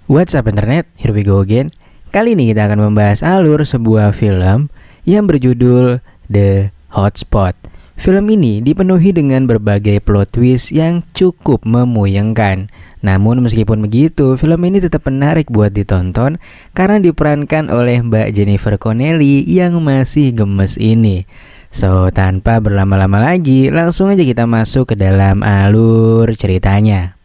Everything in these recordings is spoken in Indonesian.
What's up internet, here we go again. Kali ini kita akan membahas alur sebuah film yang berjudul The Hotspot. Film ini dipenuhi dengan berbagai plot twist yang cukup memuyengkan. Namun meskipun begitu, film ini tetap menarik buat ditonton karena diperankan oleh Mbak Jennifer Connelly yang masih gemes ini. So, tanpa berlama-lama lagi, langsung aja kita masuk ke dalam alur ceritanya.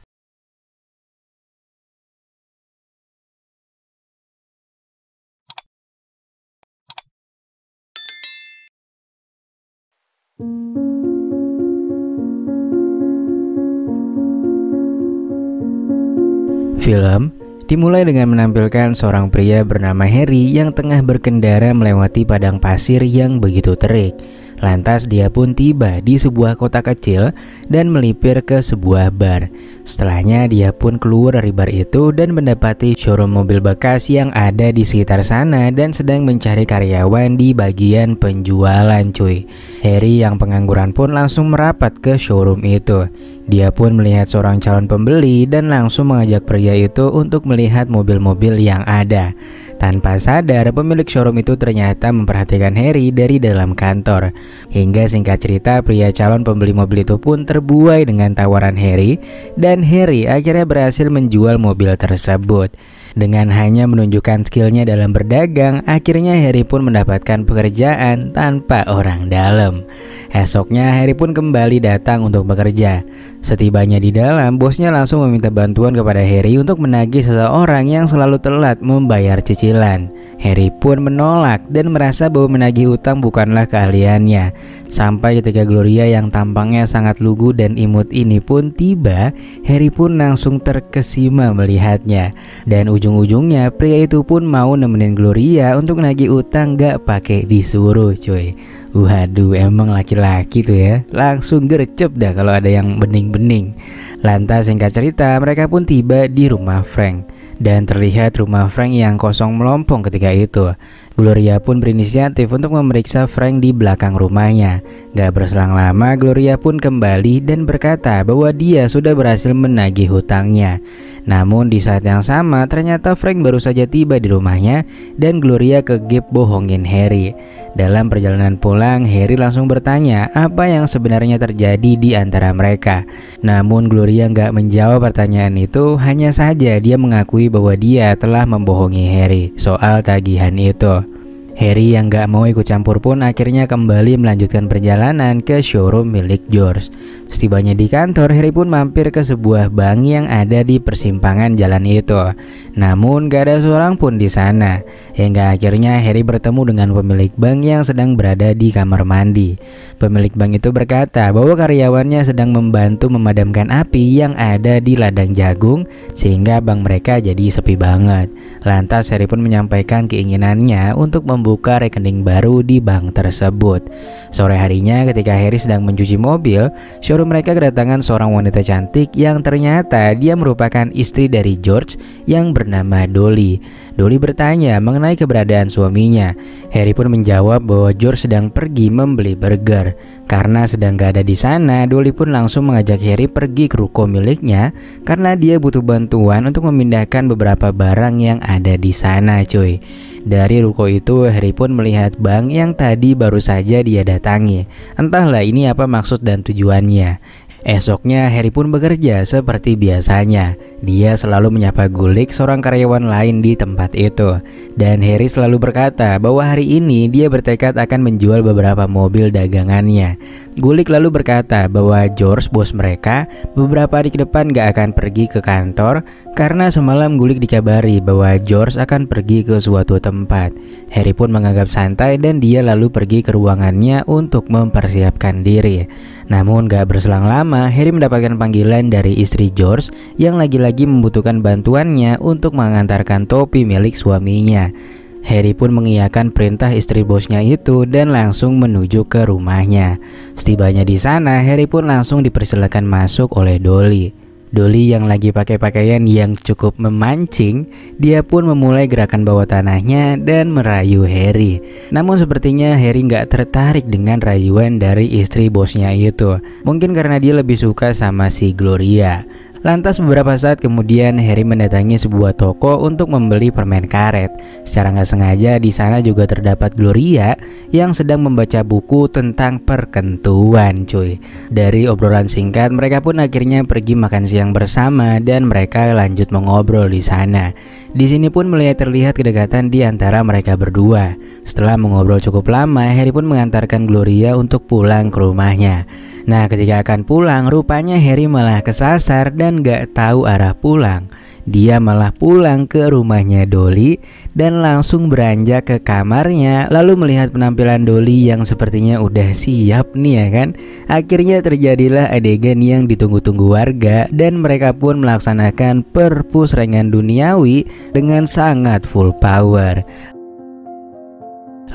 Film dimulai dengan menampilkan seorang pria bernama Harry yang tengah berkendara melewati padang pasir yang begitu terik. Lantas dia pun tiba di sebuah kota kecil dan melipir ke sebuah bar. Setelahnya dia pun keluar dari bar itu dan mendapati showroom mobil bekas yang ada di sekitar sana dan sedang mencari karyawan di bagian penjualan cuy. Harry yang pengangguran pun langsung merapat ke showroom itu. Dia pun melihat seorang calon pembeli dan langsung mengajak pria itu untuk melihat mobil-mobil yang ada. Tanpa sadar, pemilik showroom itu ternyata memperhatikan Harry dari dalam kantor. Hingga singkat cerita, pria calon pembeli mobil itu pun terbuai dengan tawaran Harry dan Harry akhirnya berhasil menjual mobil tersebut. Dengan hanya menunjukkan skillnya dalam berdagang, akhirnya Harry pun mendapatkan pekerjaan tanpa orang dalam. Esoknya Harry pun kembali datang untuk bekerja. Setibanya di dalam, bosnya langsung meminta bantuan kepada Harry untuk menagih seseorang yang selalu telat membayar cicilan. Harry pun menolak dan merasa bahwa menagih utang bukanlah keahliannya. Sampai ketika Gloria yang tampangnya sangat lugu dan imut ini pun tiba, Harry pun langsung terkesima melihatnya. Dan ujung-ujungnya pria itu pun mau nemenin Gloria untuk nagih utang gak pakai disuruh cuy. Waduh, emang laki-laki tuh ya, langsung gercep dah kalau ada yang bening-bening. Lantas singkat cerita, mereka pun tiba di rumah Frank. Dan terlihat rumah Frank yang kosong melompong ketika itu. Gloria pun berinisiatif untuk memeriksa Frank di belakang rumahnya. Gak berselang lama, Gloria pun kembali dan berkata bahwa dia sudah berhasil menagih hutangnya. Namun di saat yang sama, ternyata Frank baru saja tiba di rumahnya dan Gloria kegep bohongin Harry. Dalam perjalanan pulang, Harry langsung bertanya apa yang sebenarnya terjadi di antara mereka. Namun Gloria gak menjawab pertanyaan itu, hanya saja dia mengakui bahwa dia telah membohongi Harry soal tagihan itu. Harry yang gak mau ikut campur pun akhirnya kembali melanjutkan perjalanan ke showroom milik George. Setibanya di kantor, Harry pun mampir ke sebuah bank yang ada di persimpangan jalan itu. Namun gak ada seorang pun di sana. Hingga akhirnya Harry bertemu dengan pemilik bank yang sedang berada di kamar mandi. Pemilik bank itu berkata bahwa karyawannya sedang membantu memadamkan api yang ada di ladang jagung sehingga bank mereka jadi sepi banget. Lantas Harry pun menyampaikan keinginannya untuk membuka rekening baru di bank tersebut. Sore harinya ketika Harry sedang mencuci mobil, showroom mereka kedatangan seorang wanita cantik yang ternyata dia merupakan istri dari George yang bernama Dolly. Dolly bertanya mengenai keberadaan suaminya. Harry pun menjawab bahwa George sedang pergi membeli burger. Karena sedang gak ada di sana, Dolly pun langsung mengajak Harry pergi ke ruko miliknya karena dia butuh bantuan untuk memindahkan beberapa barang yang ada di sana cuy. Dari ruko itu, Harry pun melihat bank yang tadi baru saja dia datangi. Entahlah ini apa maksud dan tujuannya. Esoknya Harry pun bekerja seperti biasanya. Dia selalu menyapa Gulik, seorang karyawan lain di tempat itu. Dan Harry selalu berkata bahwa hari ini dia bertekad akan menjual beberapa mobil dagangannya. Gulik lalu berkata bahwa George, bos mereka, beberapa hari ke depan gak akan pergi ke kantor karena semalam Gulik dikabari bahwa George akan pergi ke suatu tempat. Harry pun menganggap santai dan dia lalu pergi ke ruangannya untuk mempersiapkan diri. Namun gak berselang lama, Harry mendapatkan panggilan dari istri George yang lagi-lagi membutuhkan bantuannya untuk mengantarkan topi milik suaminya. Harry pun mengiyakan perintah istri bosnya itu dan langsung menuju ke rumahnya. Setibanya di sana, Harry pun langsung dipersilakan masuk oleh Dolly. Dolly yang lagi pakai pakaian yang cukup memancing, dia pun memulai gerakan bawah tanahnya dan merayu Harry. Namun sepertinya Harry nggak tertarik dengan rayuan dari istri bosnya itu. Mungkin karena dia lebih suka sama si Gloria. Lantas beberapa saat kemudian Harry mendatangi sebuah toko untuk membeli permen karet. Secara nggak sengaja di sana juga terdapat Gloria yang sedang membaca buku tentang perkentuan, cuy. Dari obrolan singkat mereka pun akhirnya pergi makan siang bersama dan mereka lanjut mengobrol di sana. Di sini pun mulai terlihat kedekatan di antara mereka berdua. Setelah mengobrol cukup lama, Harry pun mengantarkan Gloria untuk pulang ke rumahnya. Nah, ketika akan pulang, rupanya Harry malah kesasar dan gak tahu arah pulang. Dia malah pulang ke rumahnya Dolly dan langsung beranjak ke kamarnya, lalu melihat penampilan Dolly yang sepertinya udah siap nih ya kan. Akhirnya terjadilah adegan yang ditunggu-tunggu warga dan mereka pun melaksanakan perpusrengan duniawi dengan sangat full power.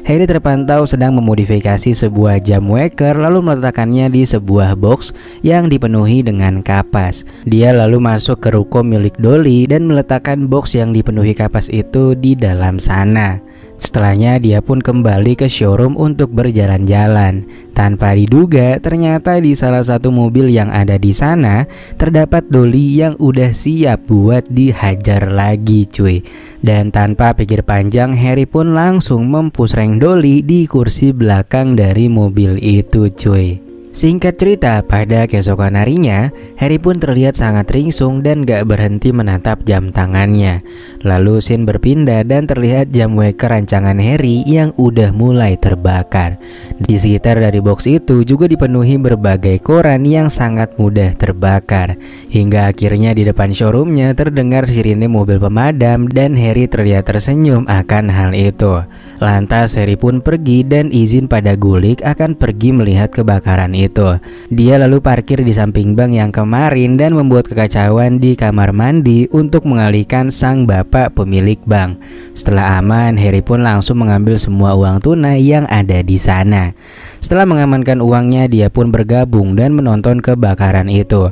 Harry terpantau sedang memodifikasi sebuah jam waker lalu meletakkannya di sebuah box yang dipenuhi dengan kapas. Dia lalu masuk ke ruko milik Dolly dan meletakkan box yang dipenuhi kapas itu di dalam sana. Setelahnya dia pun kembali ke showroom untuk berjalan-jalan. Tanpa diduga, ternyata di salah satu mobil yang ada di sana terdapat Dolly yang udah siap buat dihajar lagi, cuy. Dan tanpa pikir panjang, Harry pun langsung mempusreng Dolly di kursi belakang dari mobil itu, cuy. Singkat cerita, pada keesokan harinya, Harry pun terlihat sangat ringsung dan gak berhenti menatap jam tangannya. Lalu scene berpindah dan terlihat jam waker rancangan Harry yang udah mulai terbakar. Di sekitar dari box itu juga dipenuhi berbagai koran yang sangat mudah terbakar. Hingga akhirnya di depan showroomnya terdengar sirine mobil pemadam dan Harry terlihat tersenyum akan hal itu. Lantas Harry pun pergi dan izin pada Gulik akan pergi melihat kebakaran itu. Dia lalu parkir di samping bank yang kemarin dan membuat kekacauan di kamar mandi untuk mengalihkan sang bapak pemilik bank. Setelah aman, Harry pun langsung mengambil semua uang tunai yang ada di sana. Setelah mengamankan uangnya, dia pun bergabung dan menonton kebakaran itu.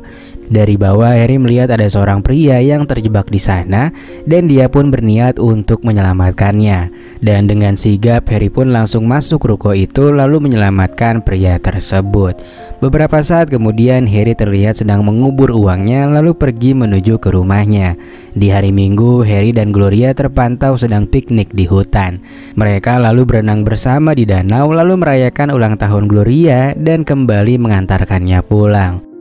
Dari bawah, Harry melihat ada seorang pria yang terjebak di sana dan dia pun berniat untuk menyelamatkannya. Dan dengan sigap, Harry pun langsung masuk ruko itu lalu menyelamatkan pria tersebut. Beberapa saat kemudian, Harry terlihat sedang mengubur uangnya lalu pergi menuju ke rumahnya. Di hari Minggu, Harry dan Gloria terpantau sedang piknik di hutan. Mereka lalu berenang bersama di danau lalu merayakan ulang tahun Gloria dan kembali mengantarkannya pulang.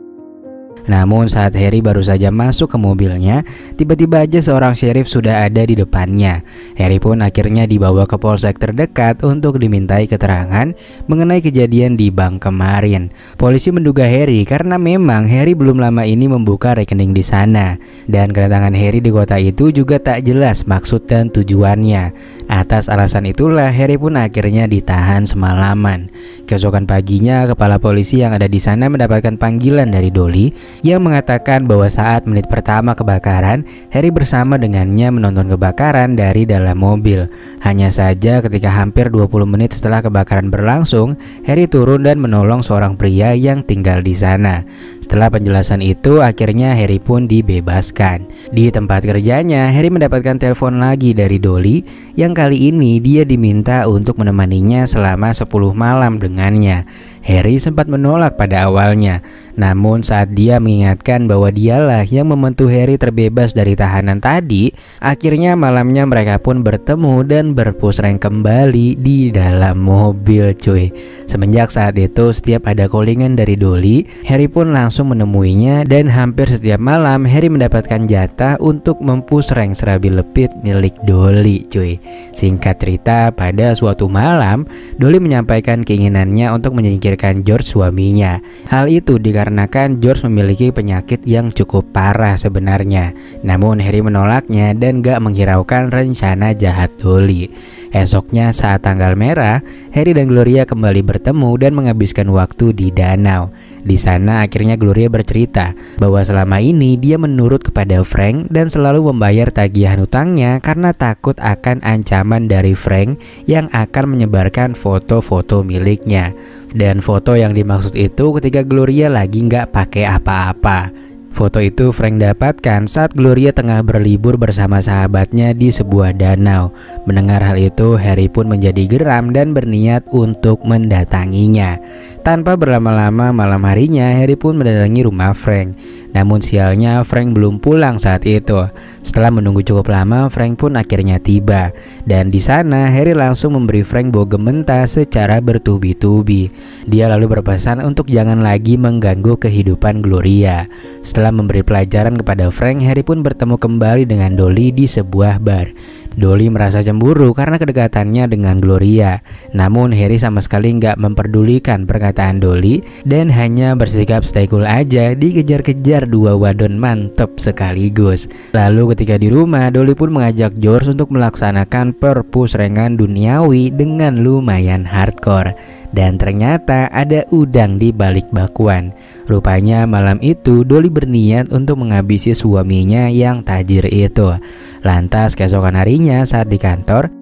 Namun saat Harry baru saja masuk ke mobilnya, tiba-tiba aja seorang sheriff sudah ada di depannya. Harry pun akhirnya dibawa ke polsek terdekat untuk dimintai keterangan mengenai kejadian di bank kemarin. Polisi menduga Harry karena memang Harry belum lama ini membuka rekening di sana. Dan kedatangan Harry di kota itu juga tak jelas maksud dan tujuannya. Atas alasan itulah Harry pun akhirnya ditahan semalaman. Keesokan paginya, kepala polisi yang ada di sana mendapatkan panggilan dari Dolly yang mengatakan bahwa saat menit pertama kebakaran, Harry bersama dengannya menonton kebakaran dari dalam mobil. Hanya saja ketika hampir 20 menit setelah kebakaran berlangsung, Harry turun dan menolong seorang pria yang tinggal di sana. Setelah penjelasan itu, akhirnya Harry pun dibebaskan. Di tempat kerjanya, Harry mendapatkan telepon lagi dari Dolly yang kali ini dia diminta untuk menemaninya selama 10 malam dengannya. Harry sempat menolak pada awalnya, namun saat dia mengingatkan bahwa dialah yang membantu Harry terbebas dari tahanan tadi, akhirnya malamnya mereka pun bertemu dan berpusreng kembali di dalam mobil, cuy. Semenjak saat itu, setiap ada callingan dari Dolly, Harry pun langsung menemuinya dan hampir setiap malam Harry mendapatkan jatah untuk mempusreng serabi lepit milik Dolly, cuy. Singkat cerita, pada suatu malam, Dolly menyampaikan keinginannya untuk menyingkirkan George suaminya. Hal itu dikarenakan George memiliki penyakit yang cukup parah sebenarnya. Namun Harry menolaknya dan gak menghiraukan rencana jahat Dolly. Esoknya saat tanggal merah, Harry dan Gloria kembali bertemu dan menghabiskan waktu di danau. Di sana akhirnya Gloria bercerita bahwa selama ini dia menurut kepada Frank dan selalu membayar tagihan hutangnya karena takut akan ancaman dari Frank yang akan menyebarkan foto-foto miliknya. Dan foto yang dimaksud itu ketika Gloria lagi nggak pakai apa-apa. Foto itu Frank dapatkan saat Gloria tengah berlibur bersama sahabatnya di sebuah danau. Mendengar hal itu, Harry pun menjadi geram dan berniat untuk mendatanginya. Tanpa berlama-lama, malam harinya Harry pun mendatangi rumah Frank. Namun sialnya Frank belum pulang saat itu. Setelah menunggu cukup lama, Frank pun akhirnya tiba. Dan di sana Harry langsung memberi Frank bogem mentah secara bertubi-tubi. Dia lalu berpesan untuk jangan lagi mengganggu kehidupan Gloria. Setelah memberi pelajaran kepada Frank, Harry pun bertemu kembali dengan Dolly di sebuah bar. Dolly merasa cemburu karena kedekatannya dengan Gloria. Namun Harry sama sekali nggak memperdulikan perkataan Dolly dan hanya bersikap stay cool aja dikejar-kejar dua wadon mantep sekaligus. Lalu ketika di rumah, Dolly pun mengajak George untuk melaksanakan perpusrengan duniawi dengan lumayan hardcore. Dan ternyata ada udang di balik bakwan. Rupanya malam itu Dolly berniat untuk menghabisi suaminya yang tajir itu. Lantas keesokan harinya saat di kantor,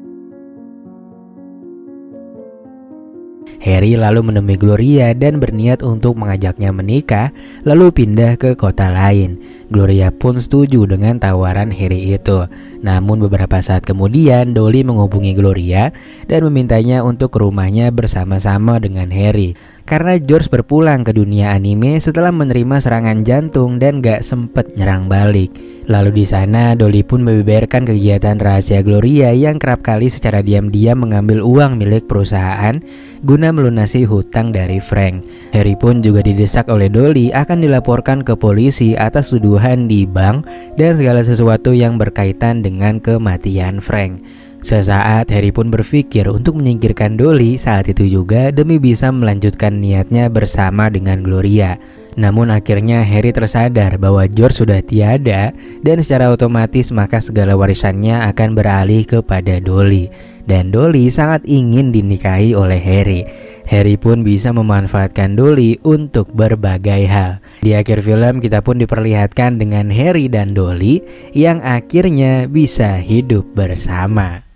Harry lalu menemui Gloria dan berniat untuk mengajaknya menikah lalu pindah ke kota lain. Gloria pun setuju dengan tawaran Harry itu. Namun beberapa saat kemudian Dolly menghubungi Gloria dan memintanya untuk ke rumahnya bersama-sama dengan Harry. Karena George berpulang ke dunia anime setelah menerima serangan jantung dan gak sempet nyerang balik. Lalu di sana Dolly pun membeberkan kegiatan rahasia Gloria yang kerap kali secara diam-diam mengambil uang milik perusahaan guna melunasi hutang dari Frank. Harry pun juga didesak oleh Dolly akan dilaporkan ke polisi atas tuduhan di bank dan segala sesuatu yang berkaitan dengan kematian Frank. Sesaat Harry pun berpikir untuk menyingkirkan Dolly saat itu juga demi bisa melanjutkan niatnya bersama dengan Gloria. Namun akhirnya Harry tersadar bahwa George sudah tiada dan secara otomatis maka segala warisannya akan beralih kepada Dolly. Dan Dolly sangat ingin dinikahi oleh Harry. Harry pun bisa memanfaatkan Dolly untuk berbagai hal. Di akhir film kita pun diperlihatkan dengan Harry dan Dolly yang akhirnya bisa hidup bersama.